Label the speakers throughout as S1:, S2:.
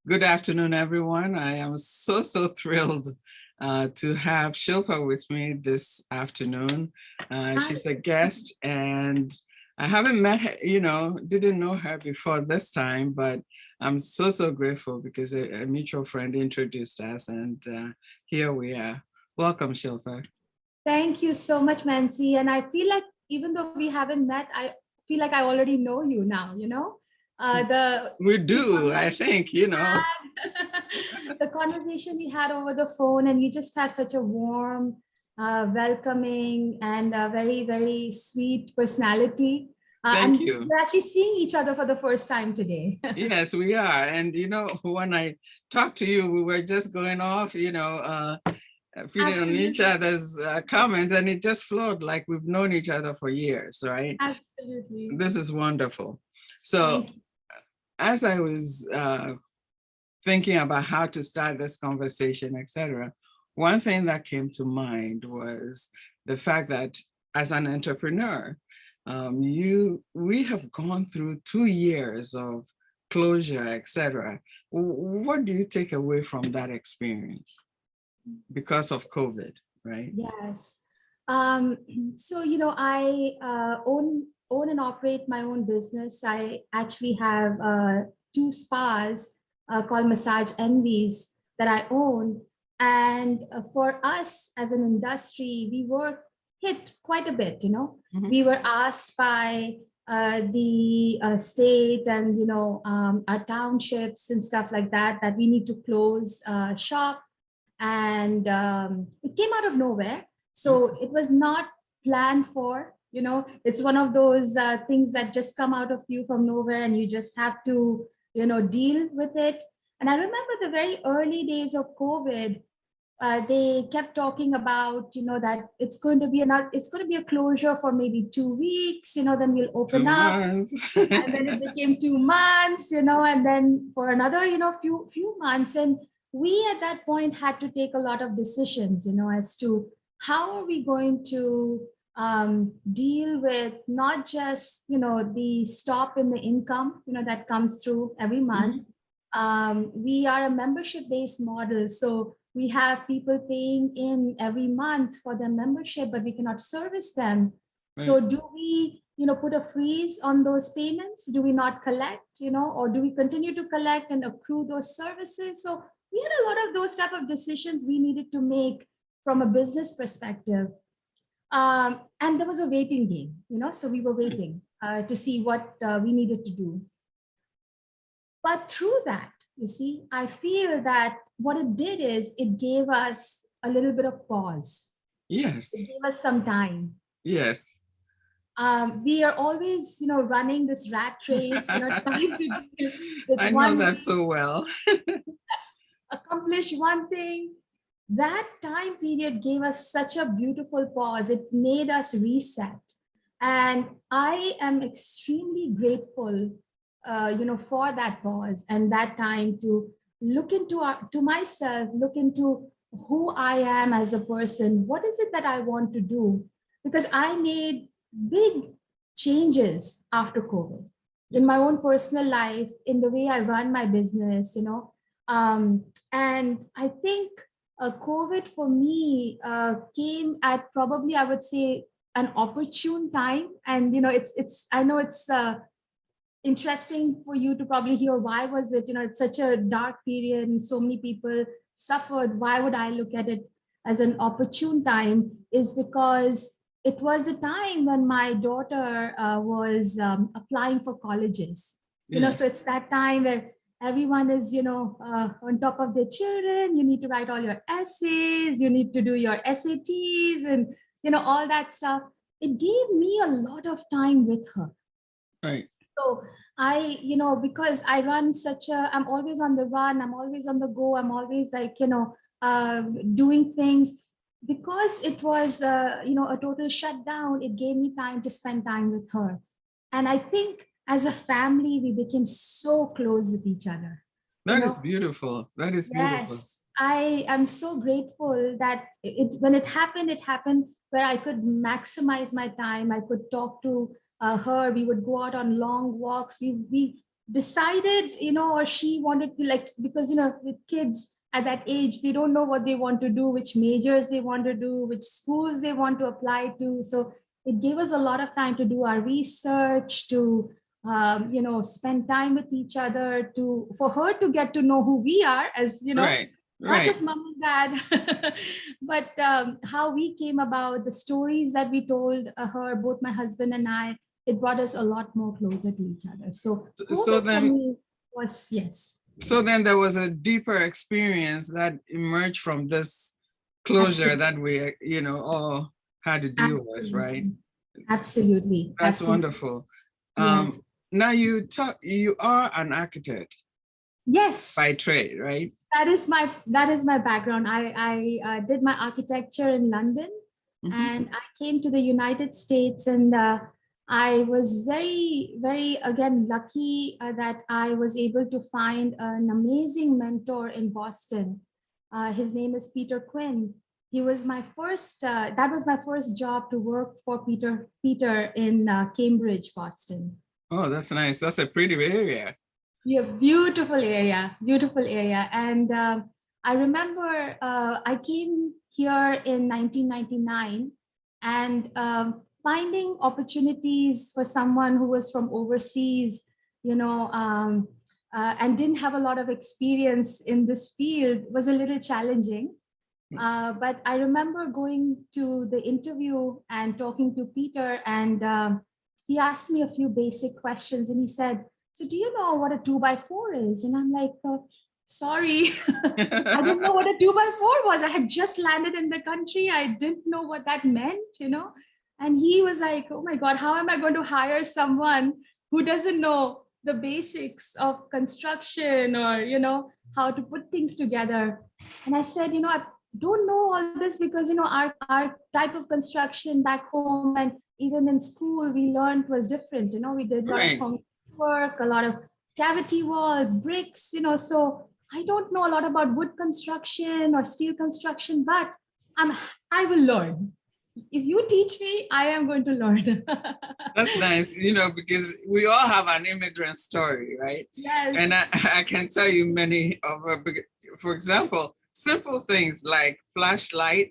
S1: Good afternoon, everyone. I am so thrilled to have Shilpa with me this afternoon. She's a guest and I haven't met her, didn't know her before this time, but I'm so grateful because a mutual friend introduced us and here we are. Welcome, Shilpa.
S2: Thank you so much, Mansi. And I feel like even though we haven't met, I feel like I already know you now,
S1: We do, I think,
S2: the conversation we had over the phone, and you just have such a warm, welcoming, and very sweet personality.
S1: Thank you.
S2: We're actually seeing each other for the first time today.
S1: Yes, we are. And, when I talked to you, we were just going off, feeding on each other's comments, and it just flowed like we've known each other for years, right?
S2: Absolutely.
S1: This is wonderful. So as I was thinking about how to start this conversation, etc., one thing that came to mind was the fact that as an entrepreneur, we have gone through 2 years of closure, etc. What do you take away from that experience? Because of COVID, right?
S2: Yes. So, I own and operate my own business. I actually have 2 spas called Massage Envies that I own. And for us as an industry, we were hit quite a bit, We were asked by the state and, our townships and stuff like that, that we need to close shop. And it came out of nowhere. So it was not planned for, it's one of those things that just come out of you from nowhere and you just have to, deal with it. And I remember the very early days of COVID, they kept talking about, that it's going to be a closure for maybe 2 weeks, then we'll open
S1: 2
S2: up.
S1: months.
S2: And then it became 2 months, and then for another, few months. And we at that point had to take a lot of decisions, as to how are we going to deal with not just, the stop in the income, that comes through every month. We are a membership-based model. So we have people paying in every month for their membership, but we cannot service them. Right. So do we, put a freeze on those payments? Do we not collect, or do we continue to collect and accrue those services? So we had a lot of those type of decisions we needed to make from a business perspective. And there was a waiting game, so we were waiting to see what we needed to do. But through that, you see, I feel that what it did is it gave us a little bit of pause.
S1: Yes.
S2: It gave us some time.
S1: Yes.
S2: We are always, running this rat race, trying to do with
S1: I know that so well.
S2: Accomplish one thing. That time period gave us such a beautiful pause. It made us reset. And I am extremely grateful, for that pause and that time to look into to myself, look into who I am as a person. What is it that I want to do? Because I made big changes after COVID in my own personal life, in the way I run my business, and I think COVID for me came at probably, I would say, an opportune time. And, I know it's interesting for you to probably hear why was it, it's such a dark period and so many people suffered. Why would I look at it as an opportune time? Is because it was a time when my daughter was applying for colleges, so it's that time where everyone is, on top of their children. You need to write all your essays, you need to do your SATs and, all that stuff. It gave me a lot of time with her.
S1: Right.
S2: So I, because I run I'm always on the run, I'm always on the go, I'm always like, doing things. Because it was, a total shutdown, it gave me time to spend time with her. And I think as a family, we became so close with each other.
S1: That is beautiful. That is beautiful.
S2: Yes, I am so grateful that when it happened where I could maximize my time. I could talk to her. We would go out on long walks. We decided, or she wanted to, like, because, with kids at that age, they don't know what they want to do, which majors they want to do, which schools they want to apply to. So it gave us a lot of time to do our research, to, spend time with each other, for her to get to know who we are as,
S1: Right.
S2: not
S1: Right.
S2: just mom and dad, but how we came about, the stories that we told her, both my husband and I. It brought us a lot more closer to each other. So
S1: So
S2: COVID for
S1: then,
S2: me was, yes.
S1: so then there was a deeper experience that emerged from this closure
S2: Absolutely.
S1: that we, all had to deal with, right?
S2: Absolutely. Absolutely.
S1: That's
S2: Absolutely.
S1: wonderful.
S2: Yes.
S1: Now you are an architect
S2: Yes.
S1: by trade, right?
S2: That is my background. I did my architecture in London,
S1: Mhm.
S2: and I came to the United States, and I was very, very, again, lucky that I was able to find an amazing mentor in Boston. His name is Peter Quinn. He was my first. That was my first job to work for Peter in Cambridge, Boston.
S1: Oh, that's nice. That's a pretty area.
S2: Yeah, beautiful area. And I remember I came here in 1999, and finding opportunities for someone who was from overseas, and didn't have a lot of experience in this field was a little challenging. But I remember going to the interview and talking to Peter, and he asked me a few basic questions, and he said, "So, do you know what a 2x4 is?" And I'm like, "Sorry, I didn't know what a 2x4 was. I had just landed in the country. I didn't know what that meant. And he was like, "Oh my God, how am I going to hire someone who doesn't know the basics of construction, or, how to put things together?" And I said, I don't know all this because, our type of construction back home and even in school we learned was different. We did a lot of
S1: Right.
S2: concrete work, a lot of cavity walls, bricks. So I don't know a lot about wood construction or steel construction, but I will learn. If you teach me, I am going to learn.
S1: That's nice, because we all have an immigrant story, right? And I,
S2: Yes.
S1: I can tell you many of our, for example, simple things like flashlight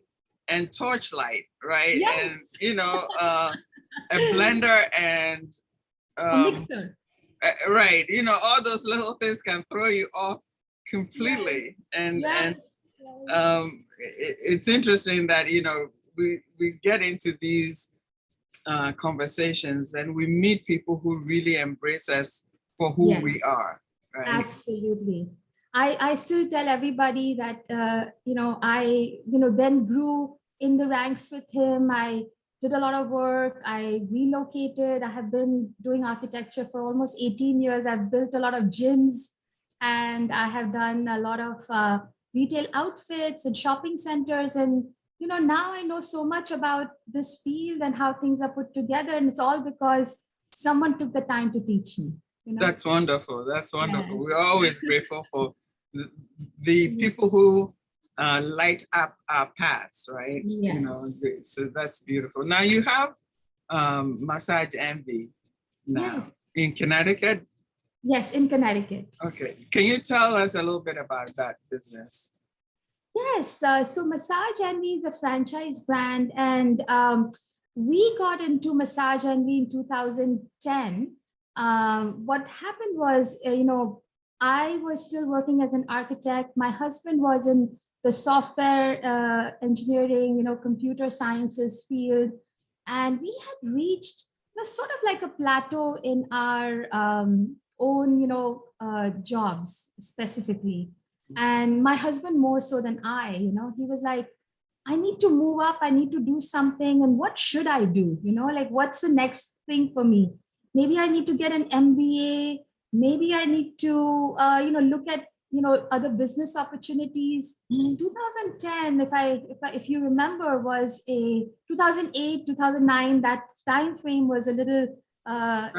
S1: and torchlight, right? And,
S2: Yes.
S1: a blender and,
S2: A
S1: um,
S2: mixer.
S1: right, all those little things can throw you off
S2: Yes.
S1: completely. And
S2: Yes. Yes.
S1: it's interesting that, we get into these conversations and we meet people who really embrace us for who we
S2: Yes.
S1: are, right?
S2: Absolutely. I still tell everybody that, I, then grew in the ranks with him. I did a lot of work. I relocated. I have been doing architecture for almost 18 years. I've built a lot of gyms, and I have done a lot of retail outfits and shopping centers. And, now I know so much about this field and how things are put together. And it's all because someone took the time to teach me.
S1: That's wonderful. That's wonderful.
S2: Yeah.
S1: We're always grateful for the people who light up our paths, right?
S2: Yes.
S1: So that's beautiful. Now you have Massage Envy now
S2: Yes.
S1: in Connecticut.
S2: Yes, in Connecticut.
S1: Okay. Can you tell us a little bit about that business?
S2: Yes. So Massage Envy is a franchise brand, and we got into Massage Envy in 2010. What happened was, I was still working as an architect. My husband was in the software engineering, computer sciences field, and we had reached, sort of like a plateau in our own, jobs specifically. And my husband more so than I. He was like, I need to move up, I need to do something, and what should I do? Like, what's the next thing for me? Maybe I need to get an MBA. Maybe I need to look at other business opportunities. 2010, if you remember, was a 2008, 2009. That time frame was a little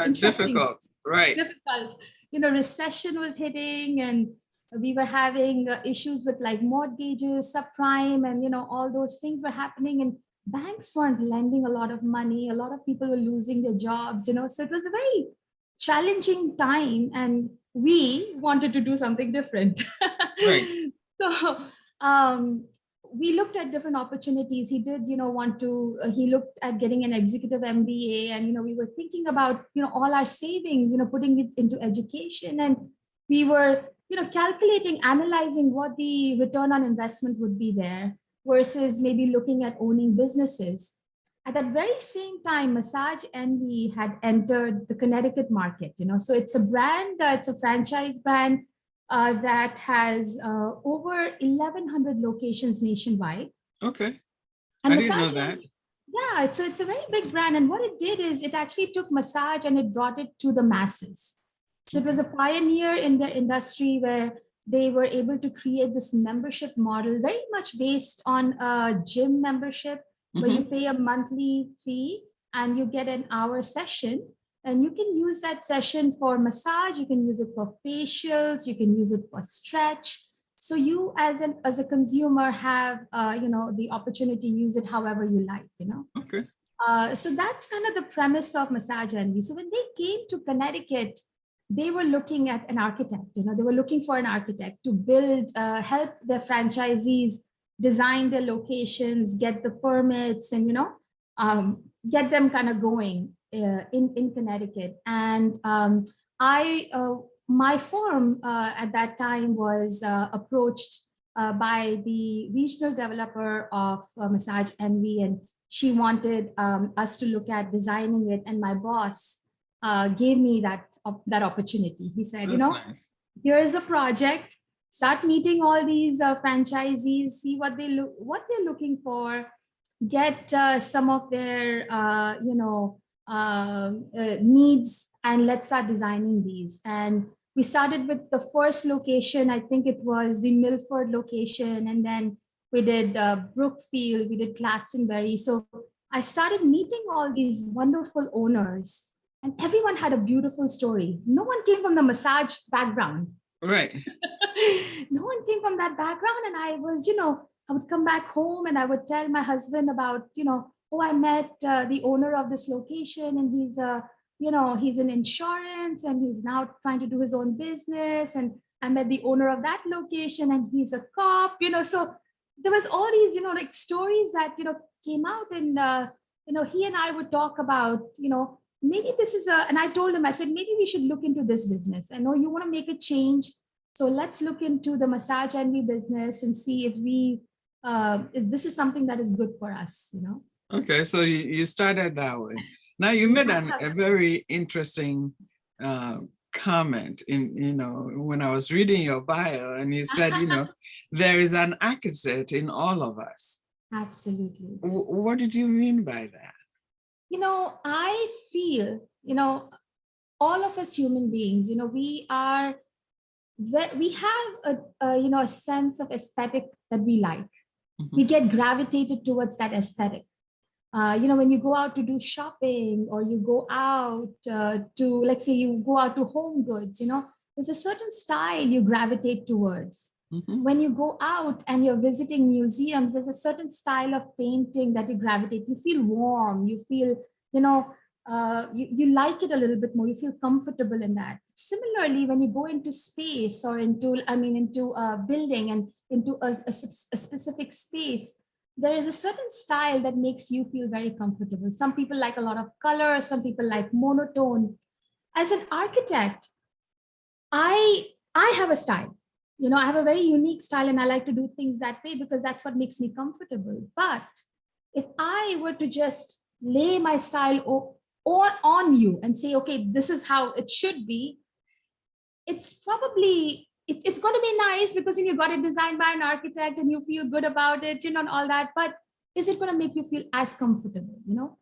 S2: interesting,
S1: Difficult, right?
S2: difficult. Recession was hitting, and we were having issues with like mortgages, subprime, and all those things were happening, and banks weren't lending a lot of money. A lot of people were losing their jobs. So it was a very challenging time, and we wanted to do something different.
S1: Right.
S2: So um, we looked at different opportunities. He did, want to, he looked at getting an executive MBA, and, we were thinking about, all our savings, putting it into education. And we were, calculating, analyzing what the return on investment would be there versus maybe looking at owning businesses. At that very same time, Massage Envy had entered the Connecticut market. So it's a brand, it's a franchise brand that has over 1,100 locations nationwide.
S1: Okay.
S2: And
S1: I didn't know that.
S2: Envy, yeah, it's a very big brand. And what it did is it actually took massage and it brought it to the masses. So it was a pioneer in their industry where they were able to create this membership model, very much based on a gym membership, where you pay a monthly fee and you get an hour session. And you can use that session for massage, you can use it for facials, you can use it for stretch. So you as a consumer have the opportunity to use it however you like,
S1: Okay.
S2: So that's kind of the premise of Massage Envy. So when they came to Connecticut, they were looking at an architect. They were looking for an architect to build, help their franchisees design their locations, get the permits, and get them kind of going in Connecticut. And my firm at that time was approached by the regional developer of Massage Envy, and she wanted us to look at designing it. And my boss gave me that opportunity. He said,
S1: That's nice.
S2: Here's a project. Start meeting all these franchisees, see what they're looking for, get some of their needs, and let's start designing these. And we started with the first location. I think it was the Milford location, and then we did Brookfield, we did Glastonbury. So I started meeting all these wonderful owners, and everyone had a beautiful story. No one came from the massage background.
S1: Right.
S2: No one came from that background. And I was, I would come back home and I would tell my husband about, oh, I met the owner of this location, and he's in insurance and he's now trying to do his own business. And I met the owner of that location and he's a cop, so there was all these, like stories that, came out. And, he and I would talk about, maybe this is and I told him, I said, maybe we should look into this business. I know you want to make a change. So let's look into the Massage Envy business and see if this is something that is good for us,
S1: Okay, so you started that way. Now you made a very interesting comment in, when I was reading your bio, and you said, there is an architect in all of us.
S2: Absolutely.
S1: What did you mean by that?
S2: I feel, all of us human beings, we have a sense of aesthetic that we like. We get gravitated towards that aesthetic. When you go out to do shopping, or you go out to, let's say you go out to Home Goods, there's a certain style you gravitate towards. When you go out and you're visiting museums, there's a certain style of painting that you gravitate. You feel warm, you feel, you like it a little bit more, you feel comfortable in that. Similarly, when you go into space or into a building and into a specific space, there is a certain style that makes you feel very comfortable. Some people like a lot of color, some people like monotone. As an architect, I have a style. I have a very unique style, and I like to do things that way because that's what makes me comfortable. But if I were to just lay my style on you and say, okay, this is how it should be, it's probably, it's going to be nice because you got it designed by an architect and you feel good about it, and all that. But is it going to make you feel as comfortable, Okay.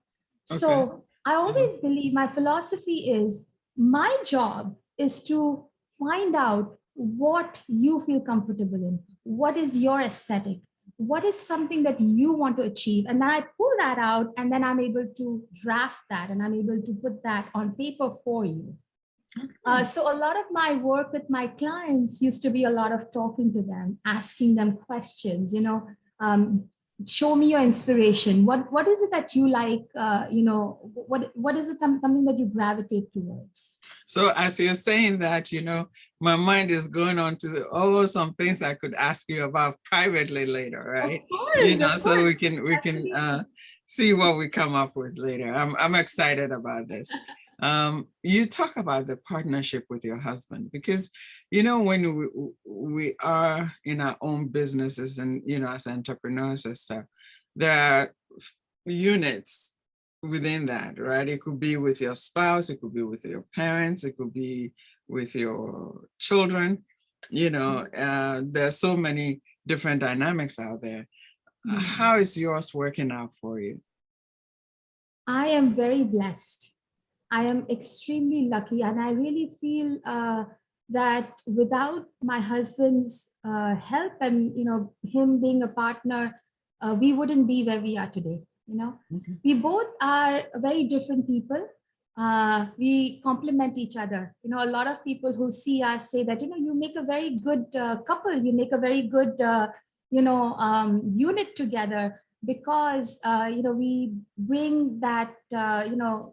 S2: So I always believe, my philosophy is, my job is to find out what you feel comfortable in. What is your aesthetic? What is something that you want to achieve? And then I pull that out, and then I'm able to draft that, and I'm able to put that on paper for you. So a lot of my work with my clients used to be a lot of talking to them, asking them questions, show me your inspiration. What is it that you like? What is it, something that you gravitate towards?
S1: So as you're saying that, my mind is going on to some things I could ask you about privately later, right?
S2: Of
S1: So
S2: course.
S1: we can see what we come up with later. I'm excited about this. You talk about the partnership with your husband because when we are in our own businesses and as entrepreneurs and stuff, there are units within that, right? It could be with your spouse, it could be with your parents, it could be with your children. There's so many different dynamics out there. How is yours working out for you?
S2: I am very blessed. I am extremely lucky, and I really feel that without my husband's help and him being a partner, we wouldn't be where we are today.
S1: Okay.
S2: We both are very different people. We complement each other. A lot of people who see us say that you make a very good couple. You make a very good unit together because we bring that the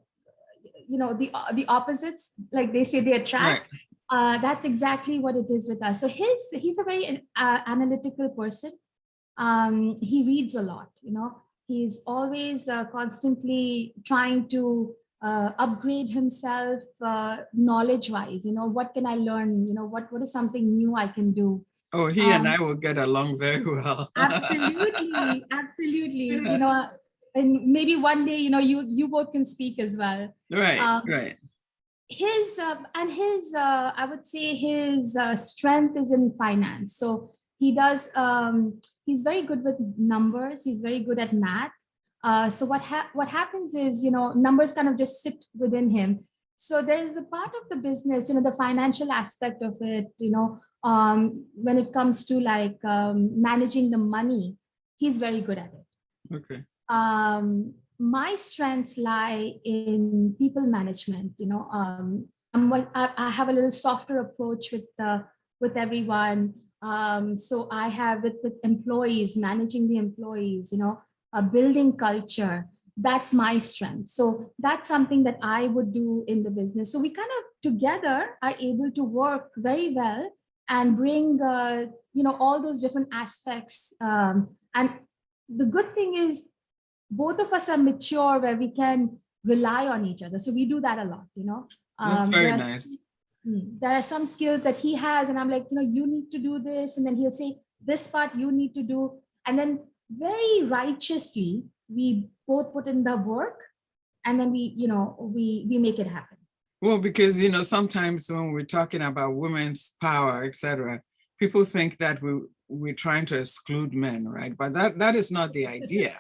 S2: opposites, like they say, they attract. Right. That's exactly what it is with us. So he's a very analytical person. He reads a lot. He's always constantly trying to upgrade himself knowledge wise. What can I learn? What is something new I can do?
S1: Oh, he and I will get along very well.
S2: Absolutely. And maybe one day, you both can speak as well.
S1: Right, right.
S2: His I would say his strength is in finance. So he's very good with numbers. He's very good at math. So what happens is, numbers kind of just sit within him. So there is a part of the business, the financial aspect of it, when it comes to like managing the money, he's very good at it.
S1: Okay.
S2: My strengths lie in people management. I have a little softer approach with everyone. So I have with employees, managing the employees, building culture. That's my strength. So that's something that I would do in the business. So we kind of together are able to work very well and bring all those different aspects. And the good thing is both of us are mature where we can rely on each other. So we do that a lot.
S1: That's very nice.
S2: There are some skills that he has, and I'm like, you need to do this, and then he'll say this part you need to do, and then very righteously we both put in the work, and then we make it happen.
S1: Well, because sometimes when we're talking about women's power, etc., people think that we're trying to exclude men, right? But that is not the idea.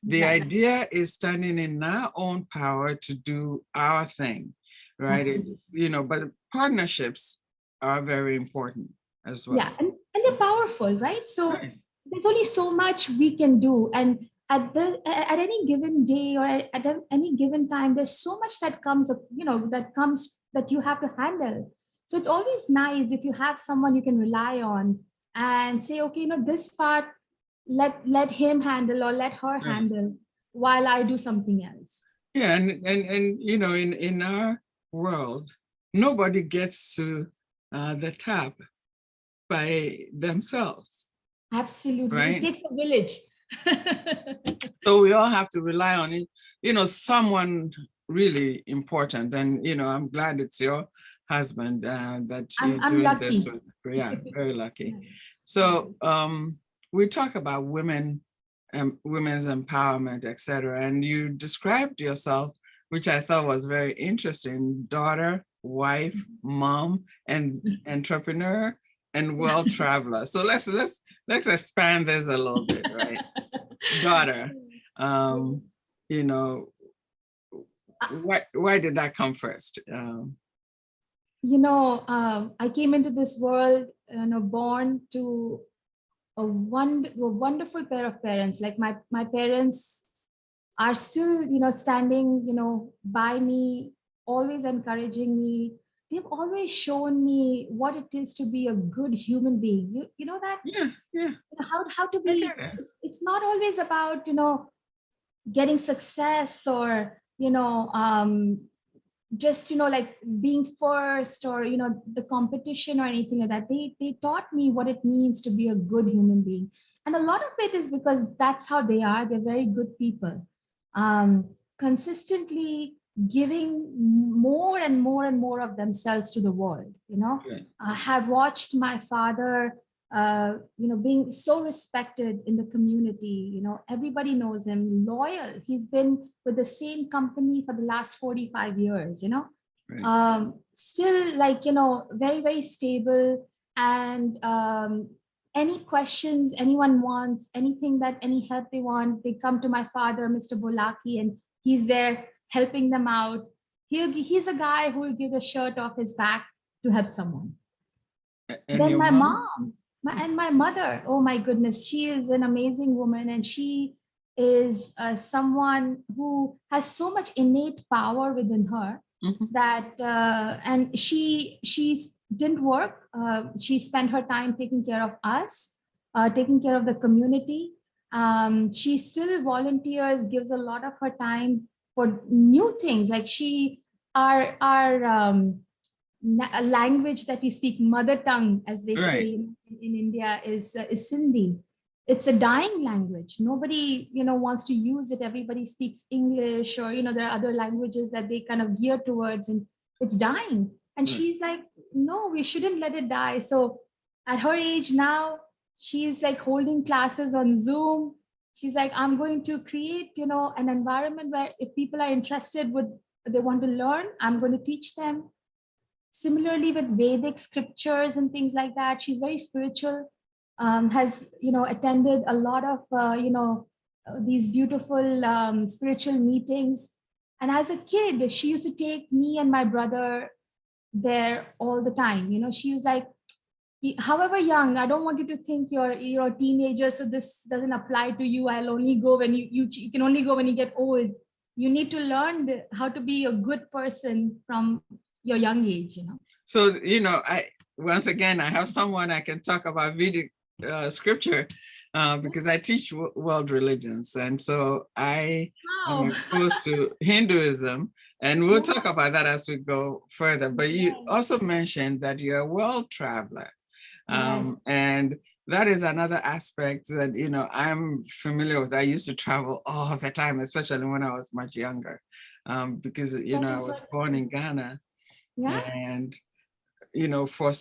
S1: The idea is standing in our own power to do our thing, right? But partnerships are very important as well.
S2: Yeah, and they're powerful, right? So there's only so much we can do, and at any given day or at any given time, there's so much that comes up, that you have to handle. So it's always nice if you have someone you can rely on and say, okay, this part, let him handle or let her handle while I do something else.
S1: Yeah, and in our world, nobody gets to the top by themselves.
S2: Absolutely,
S1: right?
S2: It takes a village.
S1: So we all have to rely on it, someone really important. And I'm glad it's your husband that you're
S2: I'm
S1: doing
S2: lucky.
S1: this with. Yeah, very lucky. So we talk about women's empowerment, etc. And you described yourself, which I thought was very interesting: daughter, wife, mom, and entrepreneur, and world traveler. So let's expand this a little bit, right? Daughter, why did that come first?
S2: I came into this world, born to a wonderful pair of parents. Like my parents are still, standing, by me, always encouraging me. they've always shown me what it is to be a good human being. You know that?
S1: Yeah, yeah.
S2: How to
S1: I
S2: be,
S1: get it.
S2: it's not always about, getting success or, just, like being first or, the competition or anything like that. They taught me what it means to be a good human being. And a lot of it is because that's how they are. They're very good people. Consistently giving more and more and more of themselves to the world.
S1: Good.
S2: I have watched my father being so respected in the community. Everybody knows him, loyal. He's been with the same company for the last 45 years,
S1: Right.
S2: still like, very, very stable. And any questions anyone wants, anything that any help they want, they come to my father, Mr. Bolaki, and he's there helping them out. He's a guy who will give a shirt off his back to help someone.
S1: And
S2: Then
S1: your
S2: my
S1: mom?
S2: mom, and my mother, oh my goodness, she is an amazing woman, and she is someone who has so much innate power within her
S1: Mhm.
S2: that and she didn't work. She spent her time taking care of us, taking care of the community. She still volunteers, gives a lot of her time for new things. Like our a language that we speak, mother tongue, as they say
S1: Right.
S2: in India, is Sindhi. It's a dying language. Nobody, wants to use it. Everybody speaks English, or there are other languages that they kind of gear towards, and it's dying. And
S1: Right.
S2: she's like, no, we shouldn't let it die. So at her age now, she's like holding classes on Zoom. She's like, I'm going to create, an environment where if people are interested, would they want to learn, I'm going to teach them. Similarly with Vedic scriptures and things like that, she's very spiritual. Has attended a lot of these beautiful spiritual meetings. And as a kid, she used to take me and my brother there all the time. She was like, however young, I don't want you to think you're a teenager, so this doesn't apply to you. I'll only go when you can only go when you get old. You need to learn how to be a good person from your young age.
S1: So, I once again, I have someone I can talk about Vedic scripture because I teach world religions. And so I am
S2: Wow.
S1: exposed to Hinduism, and we'll
S2: Yeah.
S1: talk about that as we go further. But you
S2: Yes.
S1: also mentioned that you're a world traveler.
S2: Yes.
S1: And that is another aspect that, I'm familiar with. I used to travel all the time, especially when I was much younger, because,
S2: That
S1: I
S2: is
S1: was
S2: what.
S1: born in Ghana.
S2: Yeah.
S1: And, for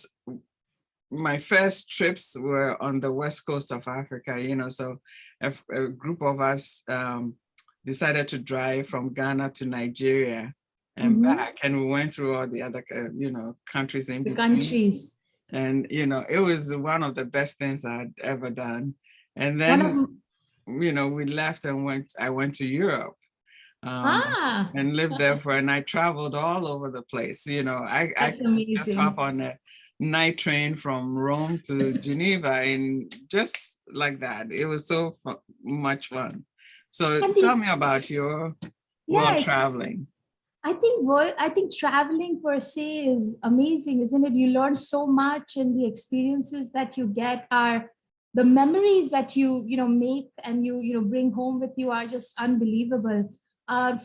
S1: my first trips were on the west coast of Africa, so a group of us decided to drive from Ghana to Nigeria and
S2: Mm-hmm.
S1: back. And we went through all the other, countries in
S2: The
S1: between.
S2: countries.
S1: And, it was one of the best things I'd ever done. And
S2: One
S1: then,
S2: of.
S1: we left and I went to Europe
S2: Ah,
S1: and lived there and I traveled all over the place. I
S2: that's
S1: could just hop
S2: amazing.
S1: on a night train from Rome to Geneva and just like that. It was so much fun. So
S2: And
S1: tell me about your
S2: yeah,
S1: world traveling.
S2: I think traveling per se is amazing, isn't it? You learn so much, and the experiences that you get are the memories that you make and you bring home with you are just unbelievable.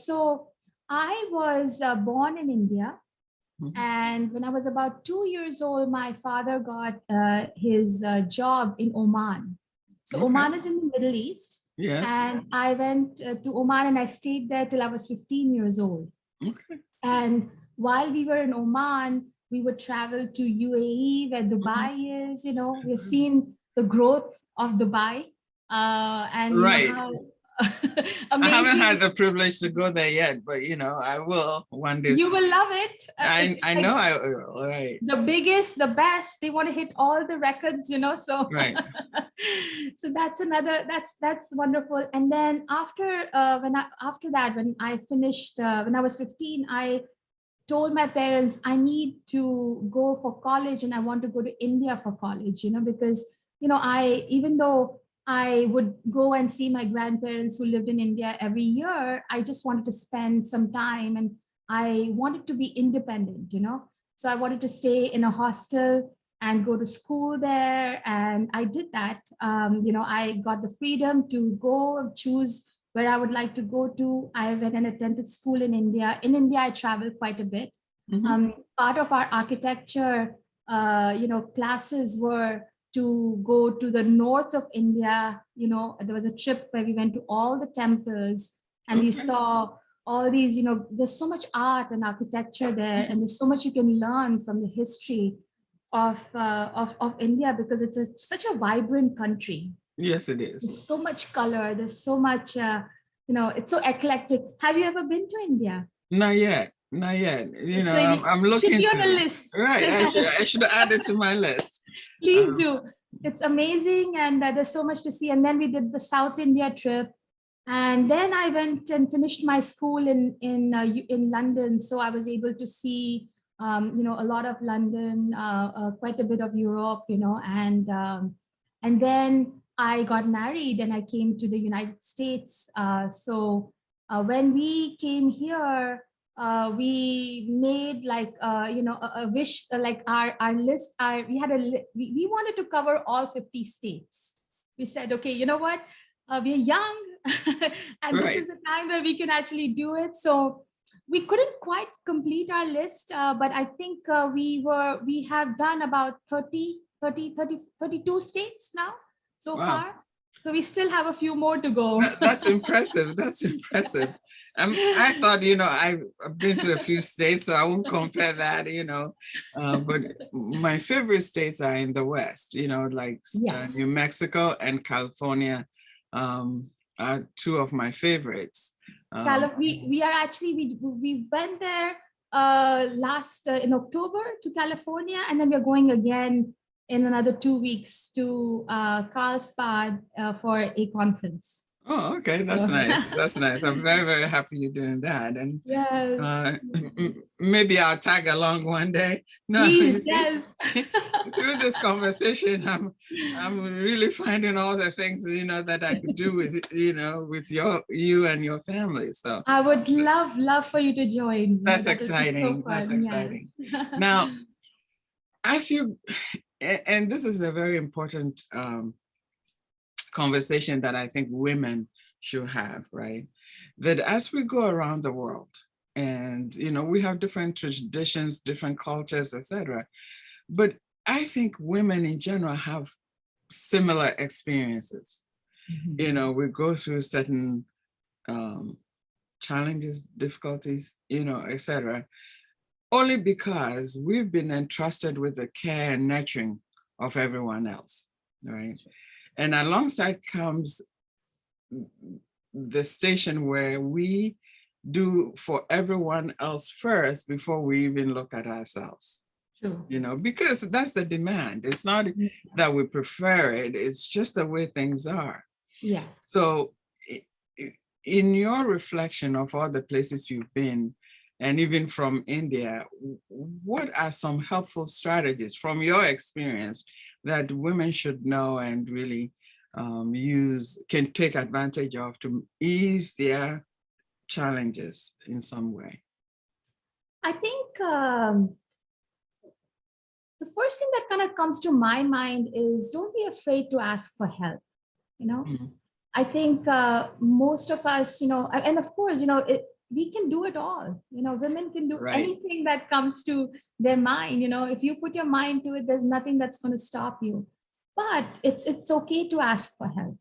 S2: So I was born in India,
S1: Mhm.
S2: and when I was about 2 years old, my father got his job in Oman. So
S1: Okay.
S2: Oman is in the Middle East,
S1: Yes.
S2: and I went to Oman and I stayed there till I was 15 years old.
S1: Okay.
S2: And while we were in Oman, we would travel to UAE, where
S1: Mhm.
S2: Dubai is. We've seen the growth of Dubai, and
S1: Right.
S2: how
S1: I haven't
S2: amazing.
S1: had the privilege to go there yet, but I will one day
S2: You
S1: soon.
S2: will love it. It's
S1: I
S2: like
S1: know I will. Right.
S2: the biggest, the best. They want to hit all the records. So
S1: Right.
S2: so that's another. That's wonderful. And then after that, when I finished, when I was 15, I told my parents I need to go for college and I want to go to India for college, because, I, even though I would go and see my grandparents who lived in India every year, I just wanted to spend some time and I wanted to be independent. So I wanted to stay in a hostel and go to school there. And I did that. I got the freedom to go choose where I would like to go to. I went and attended school in India. In India, I traveled quite a bit. Part of our architecture, classes were to go to the north of India. There was a trip where we went to all the temples and we saw all these, there's so much art and architecture there, and there's so much you can learn from the history of India, because it's such a vibrant country.
S1: Yes, it is.
S2: There's so much color. There's so much, it's so eclectic. Have you ever been to India?
S1: Not yet. Not yet. I'm looking.
S2: Should be on the list.
S1: Right. I should add it to my list.
S2: Please do. It's amazing, and there's so much to see. And then we did the South India trip, and then I went and finished my school in London. So I was able to see, a lot of London, quite a bit of Europe, and then I got married and I came to the United States. So when we came here, we made like a wish, like our list. We wanted to cover all 50 states. We said, okay, you know what, we're young, and this is a time where we can actually do it. So we couldn't quite complete our list, but I think we have done about 32 states now so far. So we still have a few more to go.
S1: That's impressive. That's impressive. I thought, I've been to a few states, so I won't compare that, but my favorite states are in the West, like New Mexico and California are two of my favorites.
S2: We went there last in October to California, and then we're going again in another 2 weeks to Carlsbad for a conference.
S1: Oh, okay. That's nice. That's nice. I'm very, very happy you're doing that. And
S2: yes.
S1: Maybe I'll tag along one day. No,
S2: please, yes.
S1: Through this conversation, I'm really finding all the things, that I could do with, with you and your family. So
S2: I would love for you to join.
S1: That's exciting. So that's exciting. Yes. Now, and this is a very important conversation that I think women should have, right? That as we go around the world, and we have different traditions, different cultures, etc. But I think women in general have similar experiences. Mm-hmm. We go through certain challenges, difficulties, etc. Only because we've been entrusted with the care and nurturing of everyone else, right? And alongside comes the station where we do for everyone else first before we even look at ourselves.
S2: True.
S1: Because that's the demand. It's not that we prefer it, it's just the way things are.
S2: Yeah.
S1: So in your reflection of all the places you've been, and even from India, what are some helpful strategies from your experience that women should know and really can take advantage of to ease their challenges in some way?
S2: I think the first thing that kind of comes to my mind is don't be afraid to ask for help. Mm-hmm. I think most of us, and of course, we can do it all. Women can do anything that comes to their mind. If you put your mind to it, there's nothing that's going to stop you. But it's okay to ask for help.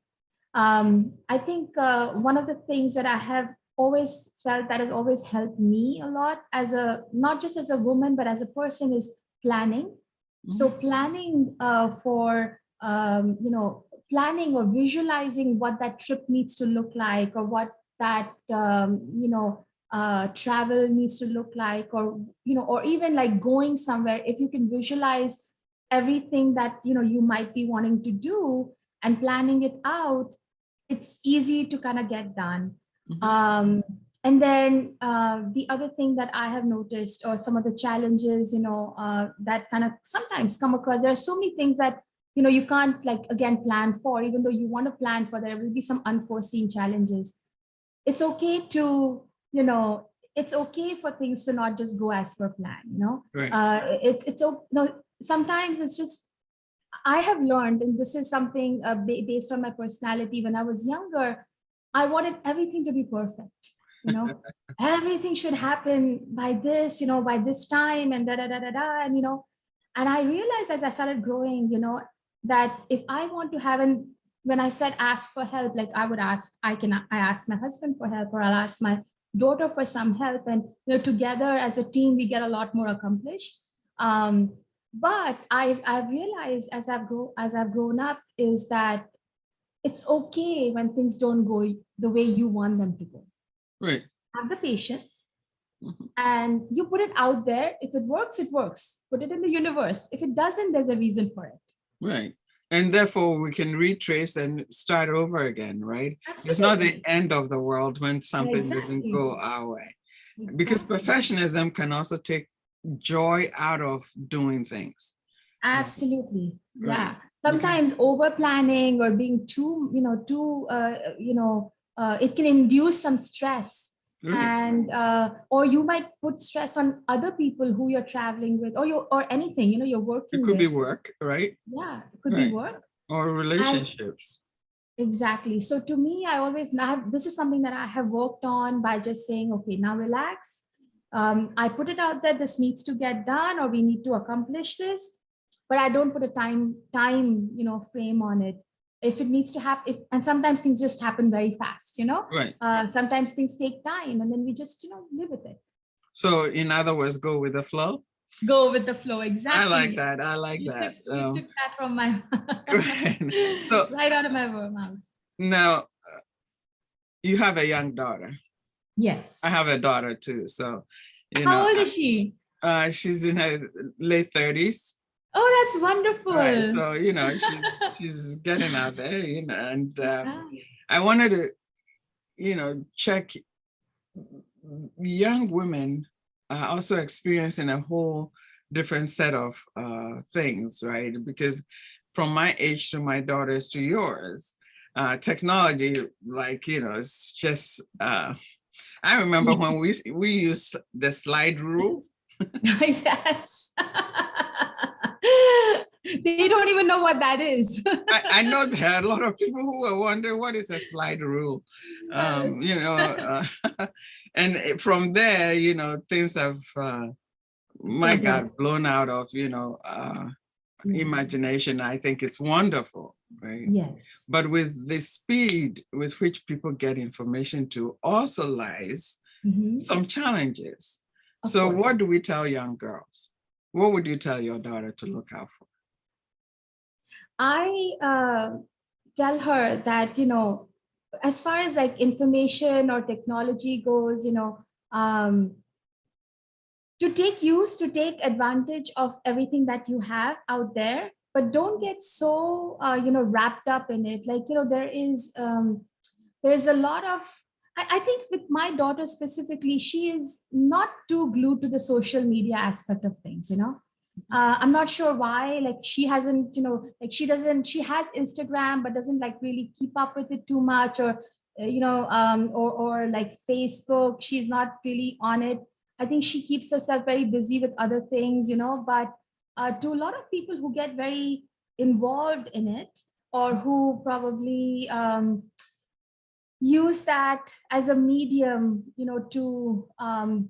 S2: I think one of the things that I have always felt that has always helped me a lot not just as a woman, but as a person is planning. Mm-hmm. So planning for, planning or visualizing what that trip needs to look like, or what that, travel needs to look like, or even like going somewhere, if you can visualize everything that you might be wanting to do and planning it out, it's easy to kind of get done. Mm-hmm. And then the other thing that I have noticed, or some of the challenges that kind of sometimes come across, there are so many things that you can't plan for, even though you want to plan for. There will be some unforeseen challenges. It's okay to it's okay for things to not just go as per plan, you know.
S1: Right.
S2: No, sometimes it's just, I have learned, and this is something based on my personality. When I was younger, I wanted everything to be perfect, you know. Everything should happen by this, you know, by this time, and da da da da da, and you know. And I realized as I started growing, you know, that if I want to have an, when I said ask for help, like I would ask, I ask my husband for help, or I'll ask my daughter for some help, and you know, together as a team, we get a lot more accomplished. But I've realized as I've grown up is that it's okay when things don't go the way you want them to go.
S1: Right.
S2: Have the patience, and you put it out there. If it works, it works. Put it in the universe. If it doesn't, there's a reason for it.
S1: Right. And therefore we can retrace and start over again, right?
S2: Absolutely.
S1: It's not the end of the world when something doesn't
S2: Exactly.
S1: go our way.
S2: Exactly.
S1: Because perfectionism can also take joy out of doing things.
S2: Absolutely.
S1: Right.
S2: Yeah. Sometimes over planning or being too, it can induce some stress.
S1: Right.
S2: And or you might put stress on other people who you're traveling with, or anything, you know, you're working
S1: It could
S2: with.
S1: be work, right?
S2: Yeah, it could
S1: Right.
S2: be work.
S1: Or relationships.
S2: Exactly. So to me, I always now, this is something that I have worked on by just saying, okay, now relax. I put it out there, this needs to get done, or we need to accomplish this, but I don't put a time, you know, frame on it. If it needs to happen, and sometimes things just happen very fast, you know.
S1: Right.
S2: Sometimes things take time, and then we just, you know, live with it.
S1: So in other words, go with the flow.
S2: Go with the flow. Exactly.
S1: I like that. I like that.
S2: You took that from my
S1: so,
S2: right out of my mouth.
S1: Now, you have a young daughter.
S2: Yes.
S1: I have a daughter too. So, you know.
S2: How old is she?
S1: She's in her late 30s.
S2: Oh, that's wonderful.
S1: Right. So, you know, she's getting out there, you know, and I wanted to, you know, check young women also experiencing a whole different set of things, right? Because from my age to my daughter's to yours, technology, like, you know, it's just, I remember when we used the slide rule.
S2: Yes. They don't even know what that is.
S1: I know there are a lot of people who are wondering what is a slide rule, you know, and from there, you know, things have, my God, blown out of, you know, imagination. I think it's wonderful, right?
S2: Yes.
S1: But with the speed with which people get information to also lies some challenges. So what do we tell young girls? What would you tell your daughter to look out for?
S2: I tell her that, you know, as far as like information or technology goes, you know, to take advantage of everything that you have out there, but don't get so, you know, wrapped up in it. Like, you know, there is a lot of, I think with my daughter specifically, she is not too glued to the social media aspect of things, you know. I'm not sure why, like she hasn't, you know, like she has Instagram, but doesn't like really keep up with it too much, or, you know, or like Facebook, she's not really on it. I think she keeps herself very busy with other things, you know, but to a lot of people who get very involved in it, or who probably use that as a medium, you know, to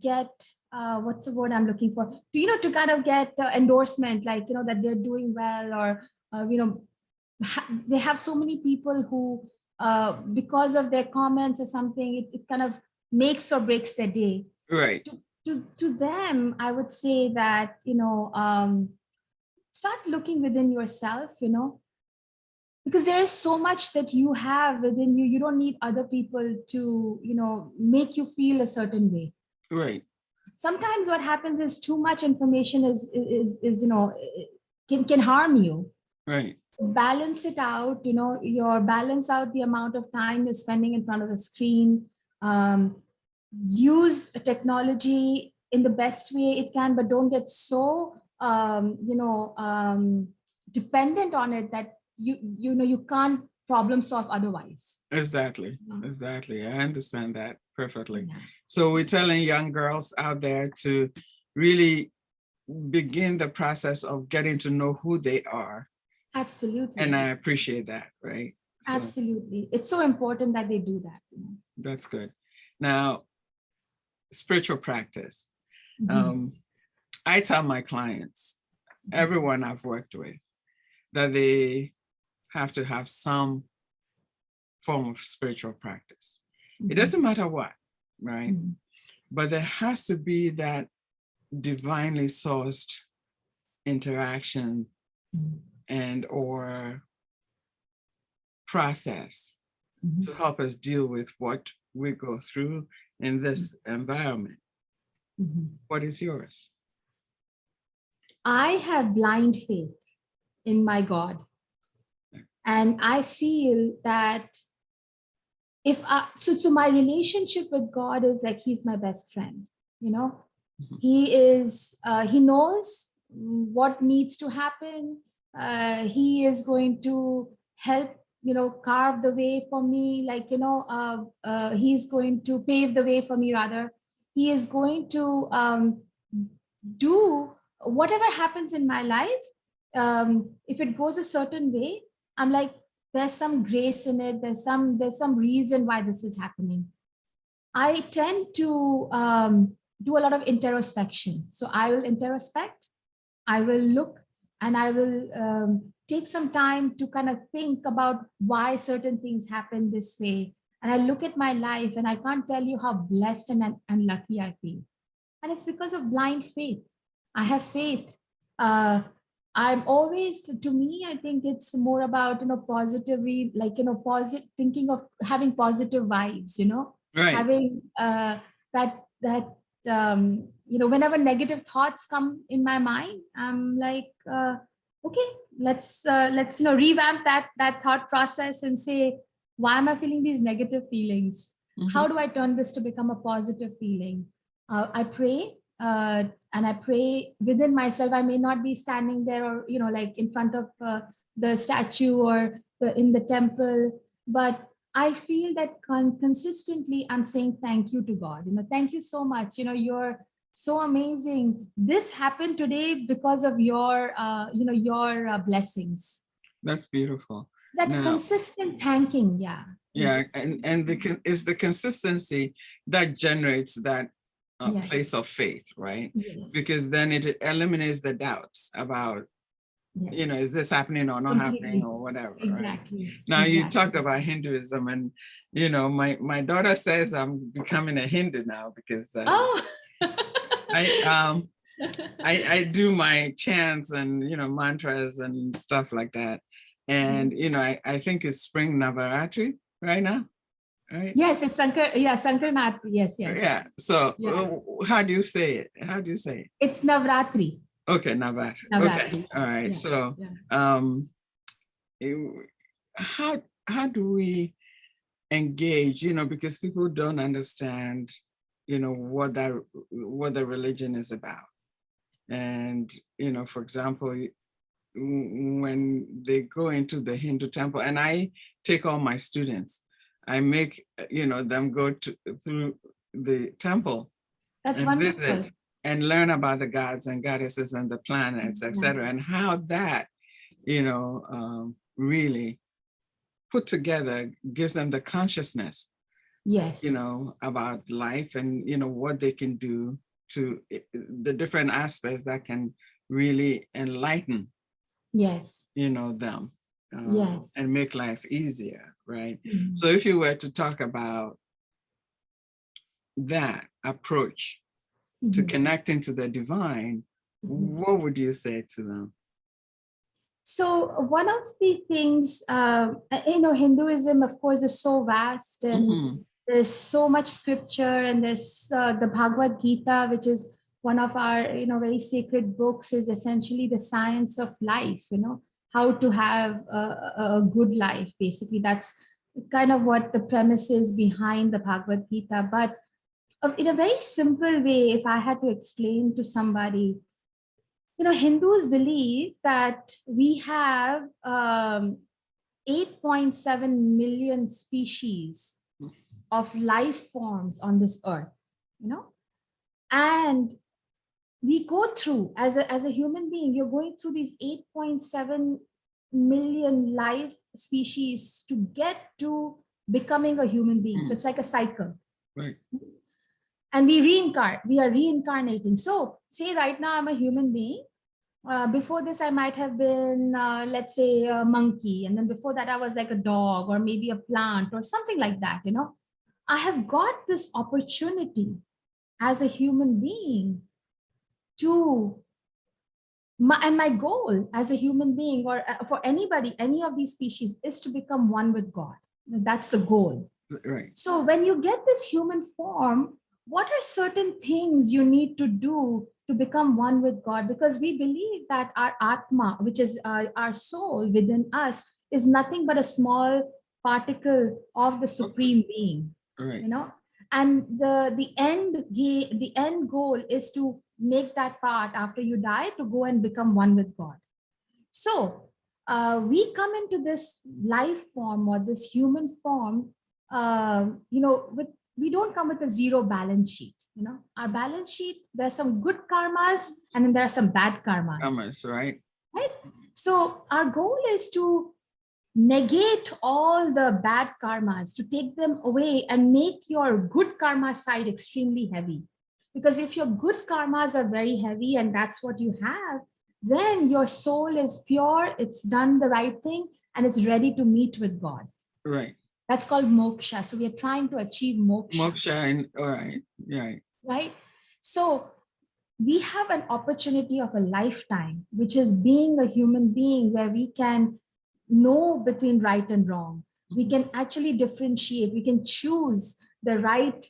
S2: get, what's the word I'm looking for? To, you know, to kind of get endorsement, like, you know, that they're doing well, or, you know, they have so many people who, because of their comments or something, it kind of makes or breaks their day.
S1: Right.
S2: To them, I would say that, you know, start looking within yourself, you know, because there is so much that you have within you. You don't need other people to, you know, make you feel a certain way.
S1: Right.
S2: Sometimes what happens is too much information is you know, can harm you.
S1: Right.
S2: Balance it out, you know, balance out the amount of time you're spending in front of the screen. Use technology in the best way it can, but don't get so, you know, dependent on it that you know, you can't problem solve otherwise.
S1: Exactly.
S2: Yeah.
S1: Exactly. I understand that perfectly.
S2: Yeah.
S1: So we're telling young girls out there to really begin the process of getting to know who they are.
S2: Absolutely.
S1: And I appreciate that, right? So
S2: Absolutely. It's so important that they do that.
S1: that's good. Now, spiritual practice.
S2: Mhm.
S1: I tell my clients, everyone I've worked with, that they have to have some form of spiritual practice. It doesn't matter what, right?
S2: Mhm.
S1: But there has to be that divinely sourced interaction
S2: Mhm.
S1: and or process
S2: Mhm.
S1: to help us deal with what we go through in this environment.
S2: Mhm.
S1: What is yours?
S2: I have blind faith in my God. And I feel that so my relationship with God is like he's my best friend, you know.
S1: Mhm.
S2: He knows what needs to happen. He is going to help, carve the way for me, like, he's going to pave the way for me, rather. He is going to do whatever happens in my life. If it goes a certain way, I'm like, there's some grace in it. There's some reason why this is happening. I tend to do a lot of introspection. So I will introspect, I will look, and I will take some time to kind of think about why certain things happen this way. And I look at my life, and I can't tell you how blessed and lucky I feel. And it's because of blind faith. I have faith. Uh, I'm always, to me, I think it's more about, positively, like, positive thinking of having positive vibes,
S1: Right.
S2: having whenever negative thoughts come in my mind, I'm like, okay, let's revamp that thought process and say, why am I feeling these negative feelings? How do I turn this to become a positive feeling? I pray, and I pray within myself. I may not be standing there, or like in front of the statue, or in the temple, but I feel that consistently I'm saying thank you to God. Thank you so much. You're so amazing. This happened today because of your blessings.
S1: That's beautiful.
S2: That
S1: Now,
S2: consistent thanking, yeah.
S1: yeah, and it's the consistency that generates that place
S2: Yes.
S1: of faith, right?
S2: Yes.
S1: Because then it eliminates the doubts about,
S2: Yes.
S1: is this happening or not happening
S2: Completely.
S1: or whatever, right?
S2: Exactly.
S1: Now you talked
S2: Exactly.
S1: about Hinduism, and my daughter says I'm becoming a Hindu now because
S2: Oh.
S1: I I do my chants and mantras and stuff like that, and I think it's spring Navaratri right now, right?
S2: Yes, it's Sankar. Yeah, Sankarnath. Yes, yes.
S1: Yeah. So
S2: Yeah.
S1: how do you say it? How do you say it?
S2: It's Navratri.
S1: Okay, Navaratri. Okay.
S2: Navratri.
S1: All right.
S2: Yeah.
S1: So
S2: Yeah.
S1: you- how do we engage? Because people don't understand, what the religion is about. And for example, when they go into the Hindu temple, and I take all my students, I make them go through the temple
S2: That's
S1: and
S2: wonderful.
S1: visit and learn about the gods and goddesses and the planets,
S2: Yeah.
S1: etc., and how that really put together gives them the consciousness
S2: Yes.
S1: about life, and what they can do to the different aspects that can really enlighten
S2: Yes.
S1: them,
S2: Yes.
S1: and make life easier, right?
S2: Mhm.
S1: So if you were to talk about that approach to
S2: Mhm.
S1: connecting to the divine,
S2: Mhm.
S1: what would you say to them?
S2: So one of the things, Hinduism, of course, is so vast, and
S1: Mhm.
S2: there's so much scripture, and there's the Bhagavad Gita, which is one of our, very sacred books, is essentially the science of life, how to have a good life. Basically, that's kind of what the premise is behind the Bhagavad Gita. But in a very simple way, if I had to explain to somebody, Hindus believe that we have 8.7 million species of life forms on this earth, and we go through, as a human being, you're going through these 8.7 million life species to get to becoming a human being. So it's like a cycle.
S1: Right.
S2: And we are reincarnating. So say right now I'm a human being. Before this, I might have been, let's say, a monkey. And then before that, I was like a dog or maybe a plant or something like that. I have got this opportunity as a human being to, and my goal as a human being, or for anybody, any of these species, is to become one with God. That's the goal.
S1: Right.
S2: So when you get this human form, what are certain things you need to do to become one with God? Because we believe that our Atma, which is our soul within us, is nothing but a small particle of the Supreme Being.
S1: Right.
S2: And the end goal is to make that part after you die to go and become one with God. So we come into this life form or this human form, we don't come with a zero balance sheet. Our balance sheet, there's some good karmas and then there are some bad karmas.
S1: Karmas, right?
S2: Right. So our goal is to negate all the bad karmas, to take them away and make your good karma side extremely heavy. Because if your good karmas are very heavy and that's what you have, then your soul is pure, it's done the right thing, and it's ready to meet with God.
S1: Right.
S2: That's called moksha. So we are trying to achieve moksha.
S1: Moksha, all right. Right.
S2: Right. So we have an opportunity of a lifetime, which is being a human being, where we can know between right and wrong. We can actually differentiate. We can choose the right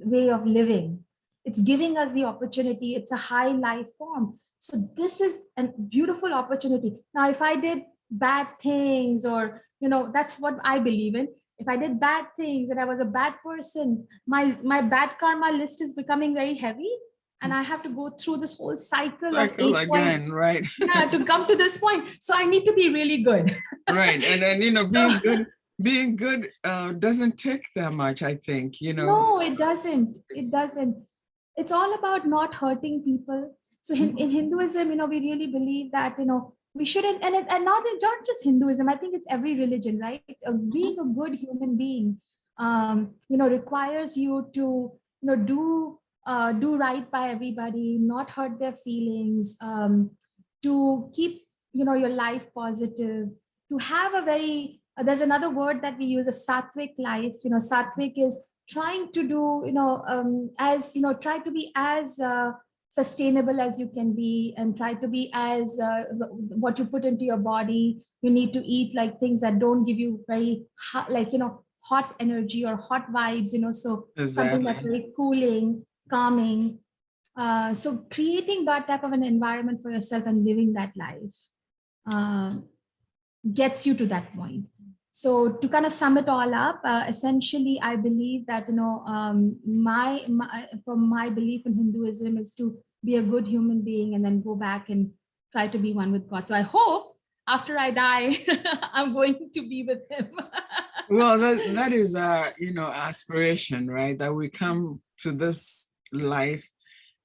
S2: way of living. It's giving us the opportunity. It's a high life form. So this is a beautiful opportunity. Now, if I did bad things, or, that's what I believe in. If I did bad things and I was a bad person, my bad karma list is becoming very heavy. And I have to go through this whole cycle of 8
S1: again, right?
S2: Yeah, to come to this point. So I need to be really good.
S1: Right. And then, being good doesn't take that much, I think,
S2: No, it doesn't. It doesn't. It's all about not hurting people. So in Hinduism, we really believe that, we shouldn't, and not just Hinduism, I think it's every religion, right? Being a good human being, requires you to, do right by everybody, not hurt their feelings, to keep, your life positive, to have a very, there's another word that we use, a sattvic life. Sattvic is trying to do, try to be as sustainable as you can be, and try to be as what you put into your body. You need to eat like things that don't give you very hot, hot energy or hot vibes, so
S1: Exactly.
S2: Something that's very cooling, calming. So creating that type of an environment for yourself and living that life gets you to that point. So to kind of sum it all up, essentially, I believe that, from my belief in Hinduism is to be a good human being and then go back and try to be one with God. So I hope after I die, I'm going to be with him.
S1: Well, that is aspiration, right? That we come to this life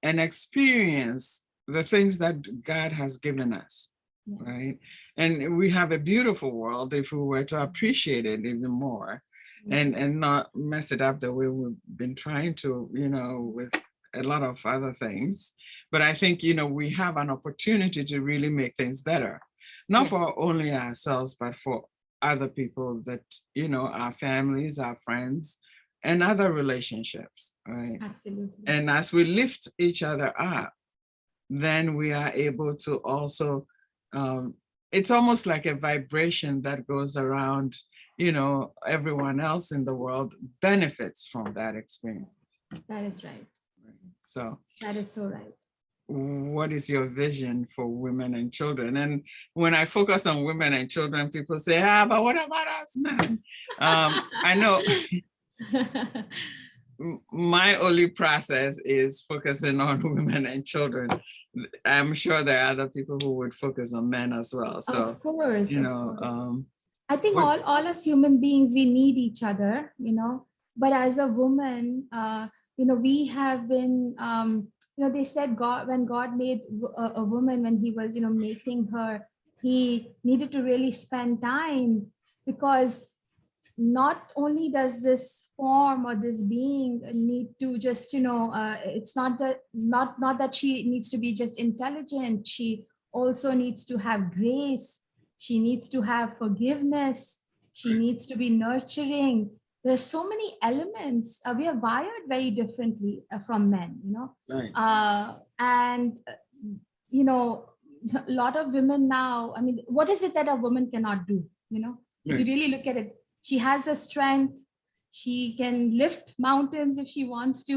S1: and experience the things that God has given us, yes. Right? And we have a beautiful world if we were to appreciate it even more, yes. and not mess it up the way we've been trying to, with a lot of other things. But I think, we have an opportunity to really make things better, not yes. for only ourselves, but for other people that, our families, our friends, and other relationships, right?
S2: Absolutely.
S1: And as we lift each other up, then we are able to also, it's almost like a vibration that goes around, everyone else in the world benefits from that experience.
S2: That is right.
S1: So
S2: that is so right.
S1: What is your vision for women and children? And when I focus on women and children, people say, but what about us, man? I know my only process is focusing on women and children. I'm sure there are other people who would focus on men as well. So,
S2: of course, I think
S1: What?
S2: all us human beings, we need each other, but as a woman, we have been, they said God, when God made a woman, when he was, making her, he needed to really spend time, because not only does this form or this being need to just, it's not that she needs to be just intelligent. She also needs to have grace. She needs to have forgiveness. She needs to be nurturing. There's so many elements. We are wired very differently from men,
S1: Right.
S2: And you know a lot of women now, I mean, what is it that a woman cannot do? If you
S1: Right.
S2: really look at it, she has the strength. She can lift mountains if she wants to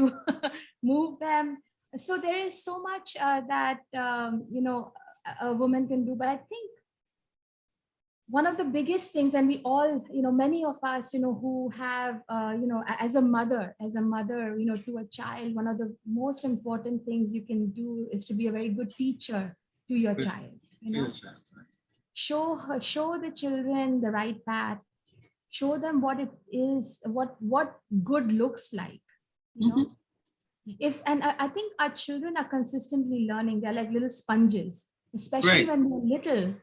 S2: move them. So there is so much that a woman can do. But I think one of the biggest things, and we all, many of us, who have, as a mother, to a child, one of the most important things you can do is to be a very good teacher to your
S1: Good.
S2: child.
S1: To your child, right.
S2: Show the children the right path. Show them what it is, what good looks like. And I think our children are consistently learning. They're like little sponges, especially
S1: Right.
S2: when they're little.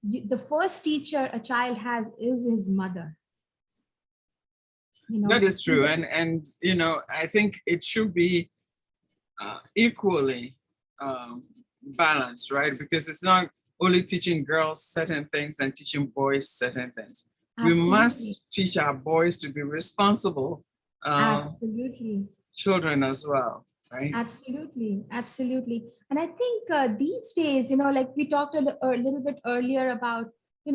S2: The first teacher a child has is his mother.
S1: That is true. And I think it should be equally balanced, right? Because it's not only teaching girls certain things and teaching boys certain things.
S2: Absolutely.
S1: We must teach our boys to be responsible
S2: Absolutely.
S1: children as well, right?
S2: Absolutely. And I think these days, like we talked a little bit earlier about,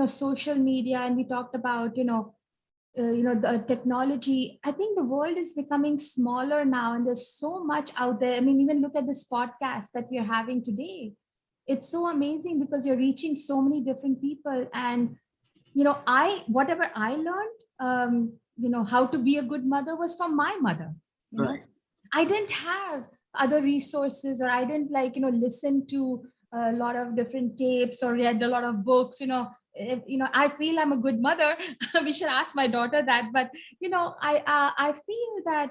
S2: social media, and we talked about, the technology. I think the world is becoming smaller now, and there's so much out there. I mean, even look at this podcast that we're having today. It's so amazing because you're reaching so many different people. And, whatever I learned, how to be a good mother was from my mother.
S1: Right.
S2: I didn't have other resources, or I didn't listen to a lot of different tapes or read a lot of books. I feel I'm a good mother. We should ask my daughter that. But I feel that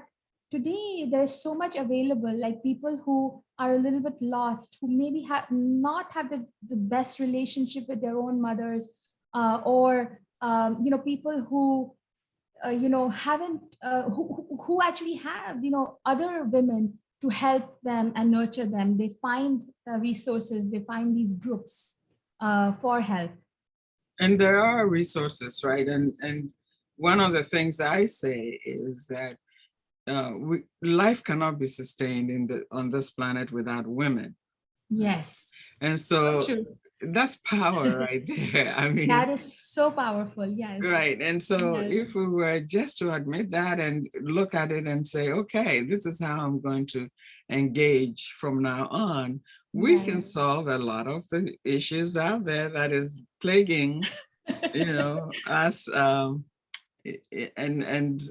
S2: today there's so much available, like people who are a little bit lost, who maybe have the best relationship with their own mothers, or people who haven't who actually have other women to help them and nurture them. They find resources, they find these groups for help.
S1: And there are resources, right? And one of the things I say is that life cannot be sustained on this planet without women.
S2: Yes.
S1: And so that's power right there. I mean,
S2: that is so powerful. Yes.
S1: Right. And so
S2: yes.
S1: if we were just to admit that and look at it and say, okay, this is how I'm going to engage from now on, we can solve a lot of the issues out there that is plaguing, us, and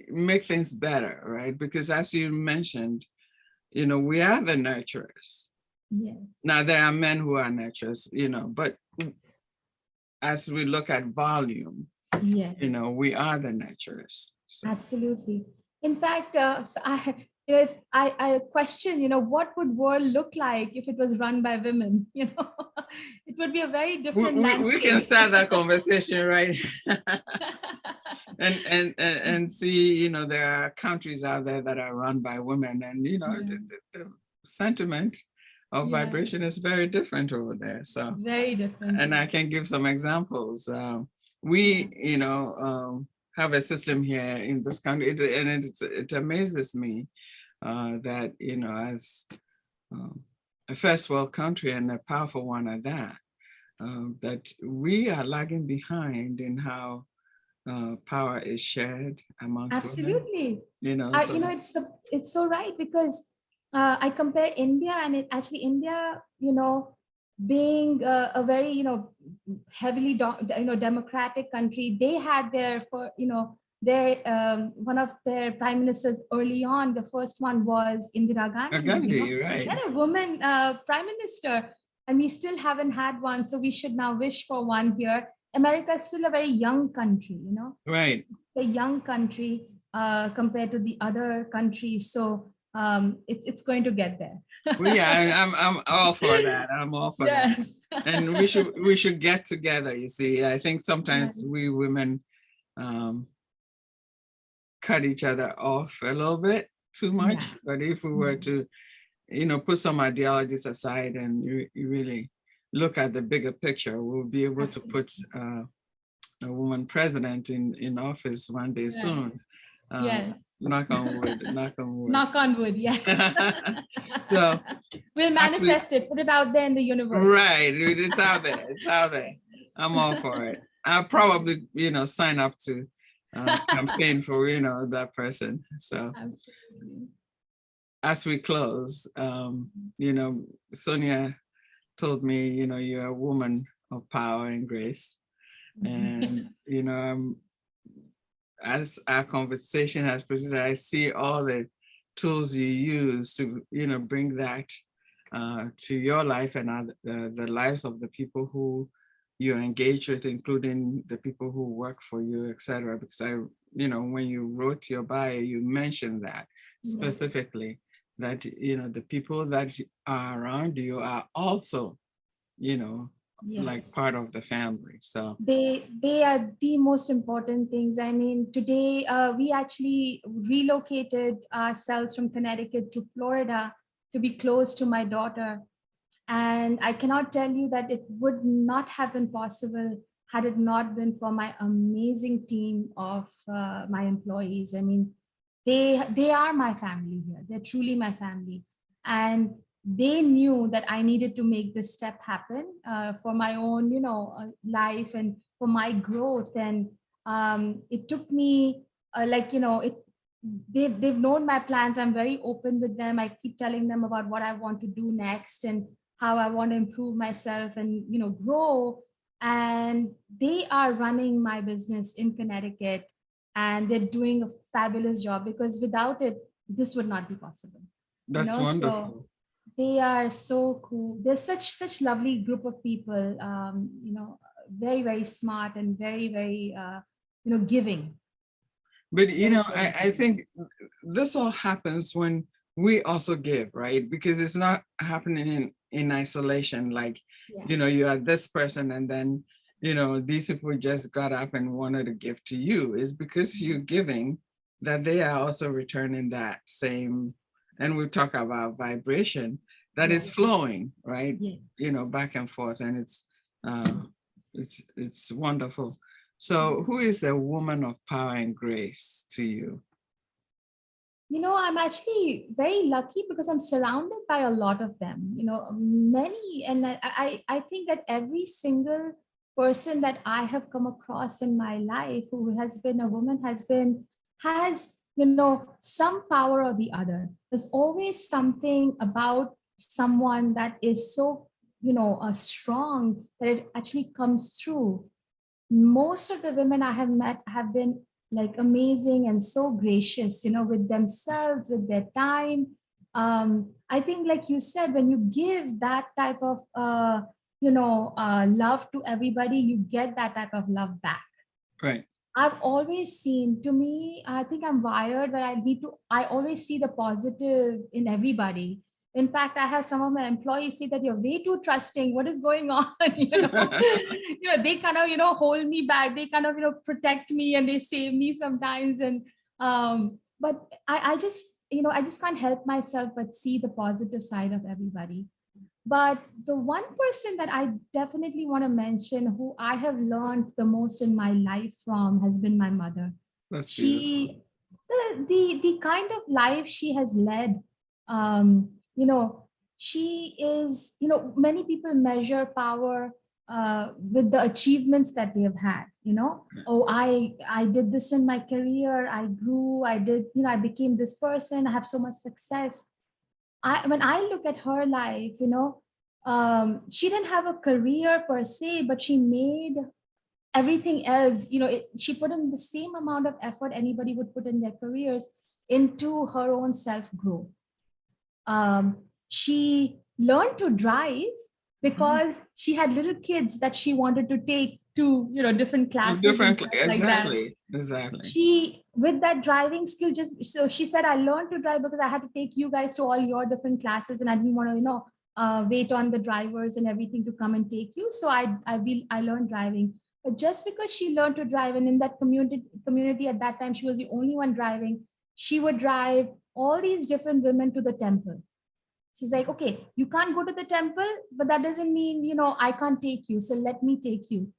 S1: make things better, right? Because as you mentioned, we are the nurturers.
S2: Yes.
S1: Now there are men who are nurturers, but as we look at volume,
S2: yes,
S1: we are the nurturers. So.
S2: Absolutely. In fact, so I question, what would world look like if it was run by women? It would be a very different landscape.
S1: We can start that conversation, right? and see, there are countries out there that are run by women, and the sentiment of vibration is very different over there. So
S2: very different.
S1: And I can give some examples. We, have a system here in this country, and it amazes me that, as a first world country and a powerful one at that, that we are lagging behind in how power is shared amongst
S2: Absolutely.
S1: women.
S2: It's so right, because I compare India, and India, being a very, heavily, democratic country. They had one of their prime ministers early on. The first one was Indira Gandhi.
S1: Right.
S2: And a woman prime minister, and we still haven't had one. So we should now wish for one here. America is still a very young country, you know,
S1: Right.
S2: a young country compared to the other countries. So it's going to get there.
S1: Well, yeah, I'm all for that. I'm all for that.
S2: Yes.
S1: And we should get together. You see, I think sometimes
S2: Yes.
S1: we women um, cut each other off a little bit too much.
S2: Yeah.
S1: But if we were to, you know, put some ideologies aside and you really look at the bigger picture, we'll be able to put
S2: Absolutely.
S1: a woman president in office one day
S2: Right.
S1: soon.
S2: Yes.
S1: Knock on wood, knock on wood.
S2: Knock on wood, yes.
S1: So
S2: we'll manifest it, put it out there in the universe.
S1: right, it's out there, it's out there. I'm all for it. I'll probably, you know, sign up to campaign for, you know, that person. So
S2: Absolutely.
S1: as we close, you know, Sonia told me, you know, you're a woman of power and grace. And, you know, as our conversation has proceeded, I see all the tools you use to, you know, bring that to your life and the lives of the people who you engage with, including the people who work for you, et cetera. Because you know, when you wrote your bio, you mentioned that specifically, that, you know, the people that are around you are also, you know, like part of the family. So
S2: they are the most important things. I mean, today we actually relocated ourselves from Connecticut to Florida to be close to my daughter. And I cannot tell you that it would not have been possible had it not been for my amazing team of my employees. I mean, they are my family here. They're truly my family. And they knew that I needed to make this step happen for my own, you know, life and for my growth. And it took me like, you know, they've known my plans. I'm very open with them. I keep telling them about what I want to do next and how I want to improve myself and, you know, grow. And they are running my business in Connecticut, and they're doing a fabulous job, because without it, this would not be possible.
S1: that's wonderful.
S2: So they are so cool. They're such lovely group of people, you know, very smart and very you know, giving.
S1: But, you know, I think this all happens when we also give, right? Because it's not happening in isolation. Like, you know, you are this person and then, you know, these people just got up and wanted to give to you. It's because you're giving that they are also returning that same, and we talk about vibration that is flowing, right? You know, back and forth, and it's wonderful. So who is a woman of power and grace to you?
S2: You know, I'm actually very lucky because I'm surrounded by a lot of them, you know, many. And I think that every single person that I have come across in my life who has been a woman has, you know, some power or the other. There's always something about someone that is so, you know, strong that it actually comes through. Most of the women I have met have been like amazing and so gracious, you know, with themselves, with their time. I think, like you said, when you give that type of, you know, love to everybody, you get that type of love back.
S1: Right.
S2: I've always seen, to me, I think I'm wired where I always see the positive in everybody. In fact, I have some of my employees say that you're way too trusting. What is going on? You know, they kind of, you know, hold me back. They kind of, you know, protect me and they save me sometimes. And, but I just, you know, I just can't help myself but see the positive side of everybody. But the one person that I definitely want to mention, who I have learned the most in my life from, has been my mother.
S1: That's beautiful.
S2: The kind of life she has led, you know, she is, you know, many people measure power with the achievements that they have had, you know. Oh, I did this in my career, I grew, I did, you know, I became this person, I have so much success. When I look at her life, you know, she didn't have a career per se, but she made everything else, you know, she put in the same amount of effort anybody would put in their careers into her own self growth. She learned to drive, because she had little kids that she wanted to take to, different classes and
S1: Differently,
S2: stuff like that.
S1: exactly.
S2: She, with that driving skill, so she said, I learned to drive because I had to take you guys to all your different classes, and I didn't want to, wait on the drivers and everything to come and take you. So I learned driving. But just because she learned to drive, and in that community at that time, she was the only one driving, she would drive all these different women to the temple. She's like, okay, you can't go to the temple, but that doesn't mean, I can't take you. So let me take you.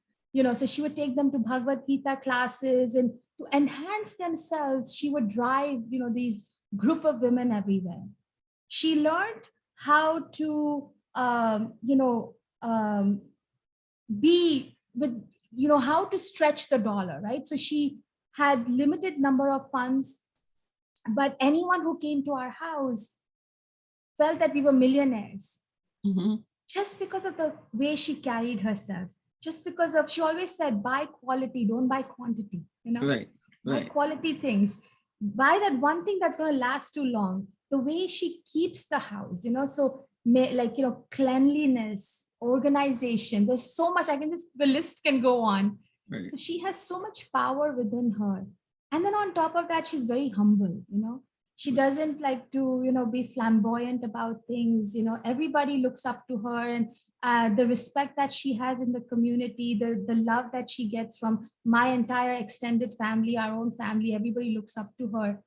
S2: So she would take them to Bhagavad Gita classes, and to enhance themselves, she would drive, these group of women everywhere. She learned how to, be with, how to stretch the dollar, right? So she had limited number of funds, but anyone who came to our house felt that we were millionaires, just because of the way she carried herself. Just because of, she always said, buy quality, don't buy quantity,
S1: Right.
S2: buy quality things, buy that one thing that's going to last too long. The way she keeps the house, so cleanliness, organization, there's so much, the list can go on.
S1: Right.
S2: So she has so much power within her. And then on top of that, she's very humble, she doesn't like to, be flamboyant about things, everybody looks up to her, and the respect that she has in the community, the love that she gets from my entire extended family, our own family, everybody looks up to her.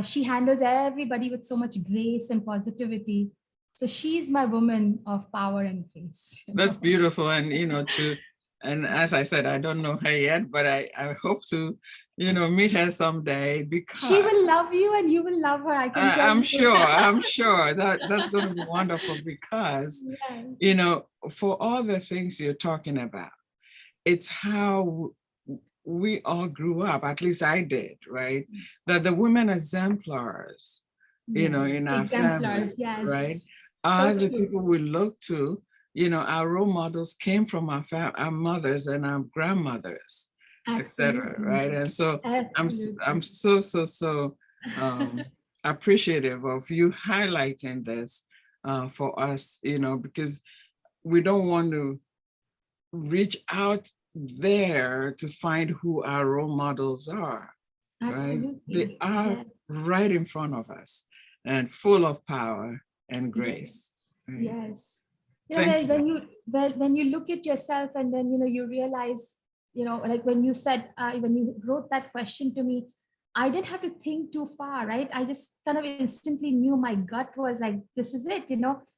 S2: She handles everybody with so much grace and positivity. So she's my woman of power and grace.
S1: That's beautiful. And, and as I said, I don't know her yet, but I hope to, meet her someday, because
S2: she will love you and you will love her. I can tell
S1: I'm
S2: you.
S1: sure that's going to be wonderful, because,
S2: Yes.
S1: For all the things you're talking about, it's how we all grew up, at least I did, right? That the women exemplars, in our family,
S2: yes.
S1: right,
S2: So
S1: are the
S2: true.
S1: people we look to. Our role models came from our mothers and our grandmothers, etc. Right? And so I'm so appreciative of you highlighting this for us, because we don't want to reach out there to find who our role models are. Right? They are right in front of us and full of power and grace. Right?
S2: Yes. When you look at yourself, and then you realize, like when you said, when you wrote that question to me, I didn't have to think too far, right? I just kind of instantly knew, my gut was like, this is it,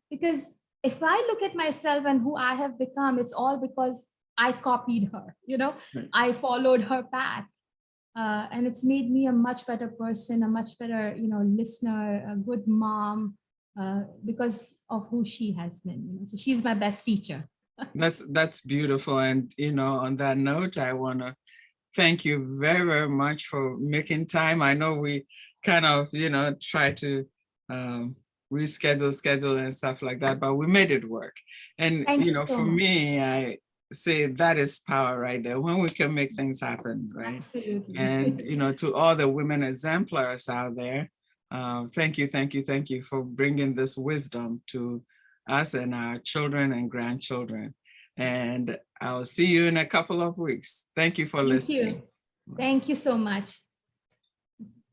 S2: because if I look at myself and who I have become, it's all because I copied her,
S1: Right.
S2: I followed her path. And it's made me a much better person, a much better, listener, a good mom, because of who she has been. So she's my best teacher.
S1: That's beautiful. And on that note, I want to thank you very, very much for making time. I know we kind of try to schedule and stuff like that, but we made it work. And
S2: Thank you so
S1: for
S2: much.
S1: me, I say that is power right there, when we can make things happen, right?
S2: Absolutely.
S1: And to all the women exemplars out there, thank you for bringing this wisdom to us and our children and grandchildren. And I'll see you in a couple of weeks. Thank you for listening.
S2: Thank you so much.